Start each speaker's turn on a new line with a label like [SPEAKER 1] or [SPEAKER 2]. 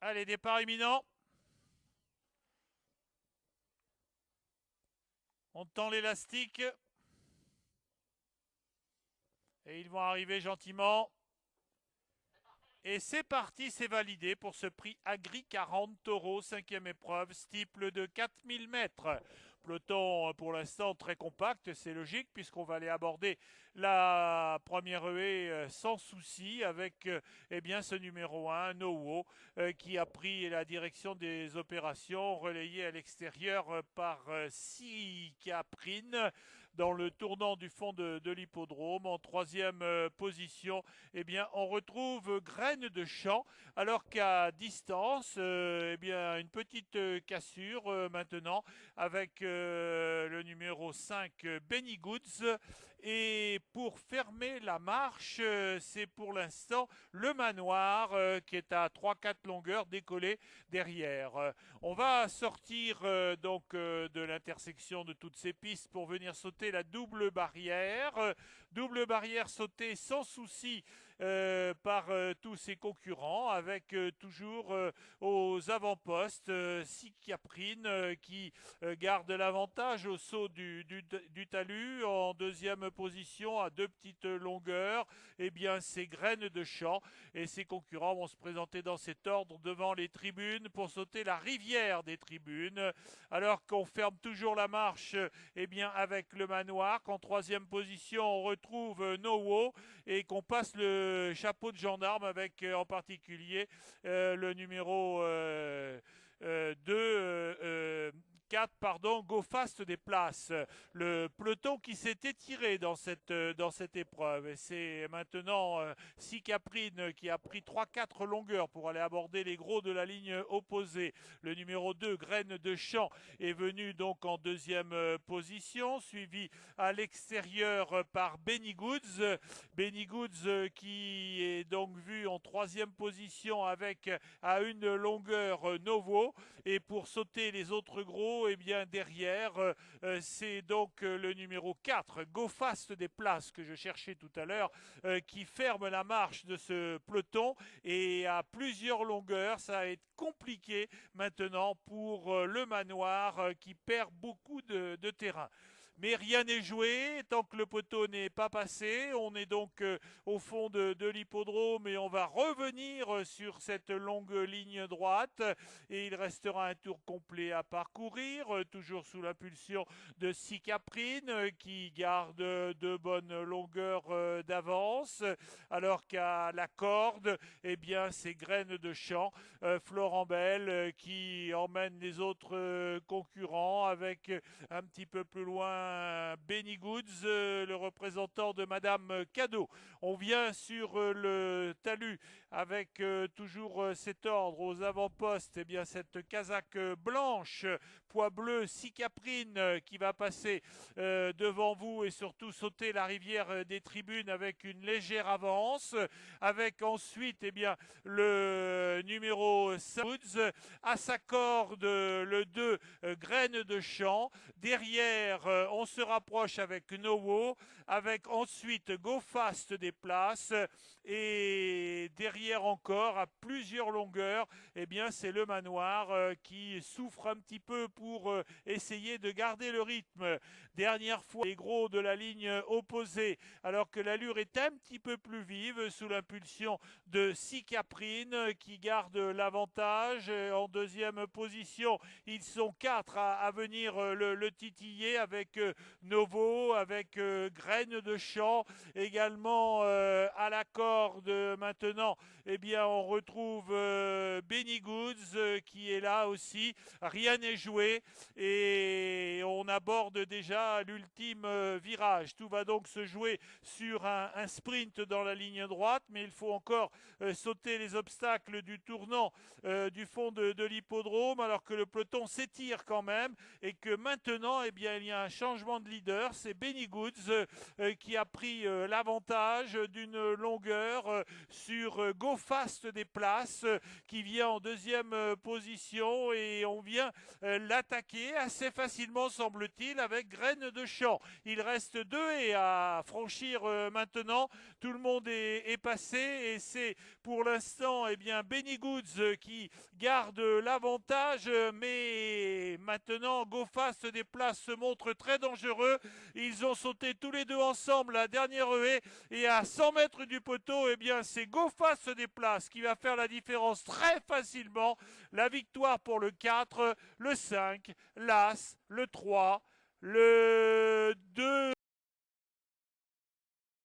[SPEAKER 1] Allez, départ imminent. On tend l'élastique. Et ils vont arriver gentiment. Et c'est parti, c'est validé pour ce prix Agri 40 taureaux, cinquième épreuve, steeple de 4000 mètres. Peloton pour l'instant très compact, c'est logique puisqu'on va aller aborder la première haie sans souci avec eh bien, ce numéro 1, Nowo, qui a pris la direction des opérations, relayé à l'extérieur par Caprine dans le tournant du fond de l'hippodrome. En troisième position, eh bien, on retrouve Graine de Champ, alors qu'à distance, eh bien, une petite cassure maintenant avec le numéro 5, Benny Goods. Et pour fermer la marche, c'est pour l'instant le manoir qui est à 3-4 longueurs décollé derrière. On va sortir de l'intersection de toutes ces pistes pour venir sauter la double barrière. Double barrière sautée sans souci par tous ses concurrents, avec toujours aux avant-postes Caprine qui garde l'avantage au saut du talus. En deuxième position, à deux petites longueurs, eh bien, c'est Graines de Champ. Et ses concurrents vont se présenter dans cet ordre devant les tribunes pour sauter la rivière des tribunes. Alors qu'on ferme toujours la marche eh bien, avec le manoir, qu'en troisième position, on retrouve Nowo et qu'on passe le chapeau de gendarme avec en particulier le numéro 2, 4, pardon, Go Fast des places. Le peloton qui s'est étiré dans cette épreuve. Et c'est maintenant Caprine qui a pris 3-4 longueurs pour aller aborder les gros de la ligne opposée. Le numéro 2, Graine de Champ, est venu donc en deuxième position, suivi à l'extérieur par Benny Goods. Benny Goods qui est donc vu en troisième position avec à une longueur Novo. Et pour sauter les autres gros, eh bien derrière, c'est donc le numéro 4, Go Fast des places que je cherchais tout à l'heure, qui ferme la marche de ce peloton. Et à plusieurs longueurs, ça va être compliqué maintenant pour le manoir qui perd beaucoup de terrain. Mais rien n'est joué tant que le poteau n'est pas passé. On est donc au fond de l'hippodrome et on va revenir sur cette longue ligne droite. Et il restera un tour complet à parcourir, toujours sous l'impulsion de Caprine qui garde de bonnes longueurs d'avance. Alors qu'à la corde, eh bien, c'est Graines de Champ, Florent Bell qui emmène les autres concurrents avec un petit peu plus loin Benny Goods, le représentant de Madame Cadeau. On vient sur le talus avec toujours cet ordre aux avant-postes, eh bien cette casaque blanche, poids bleu, Caprine qui va passer devant vous et surtout sauter la rivière des tribunes avec une légère avance, avec ensuite eh bien le numéro 5 Woods, à sa corde le 2 Graines de Champ. Derrière, on se rapproche avec Nowo, avec ensuite Go Fast des places, et derrière encore, à plusieurs longueurs, eh bien c'est le manoir qui souffre un petit peu pour essayer de garder le rythme. Dernière fois, les gros de la ligne opposée, alors que l'allure est un petit peu plus vive sous l'impulsion de Caprine qui garde l'avantage. En deuxième position, ils sont 4 à venir le titiller avec Novo, avec Graines de Champ, également à la corde maintenant. Eh bien, on retrouve Benny Goods qui est là aussi. Rien n'est joué et on aborde déjà l'ultime virage. Tout va donc se jouer sur un sprint dans la ligne droite, mais il faut encore sauter les obstacles du tournant du fond de l'hippodrome, alors que le peloton s'étire quand même et que maintenant, eh bien, il y a un changement de leader. C'est Benny Goods qui a pris l'avantage d'une longueur sur Go Fast des places qui vient en deuxième position et on vient l'attaquer assez facilement, semble-t-il, avec Graines de Champ. Il reste 2 et à franchir maintenant. Tout le monde est passé et c'est pour l'instant eh bien Benny Goods qui garde l'avantage, mais maintenant GoFast se déplace, se montre très dangereux. Ils ont sauté tous les deux ensemble la dernière haie et à 100 mètres du poteau, eh bien c'est GoFast se déplace qui va faire la différence très facilement. La victoire pour le 4, le 5, l'As, le 3, le 2.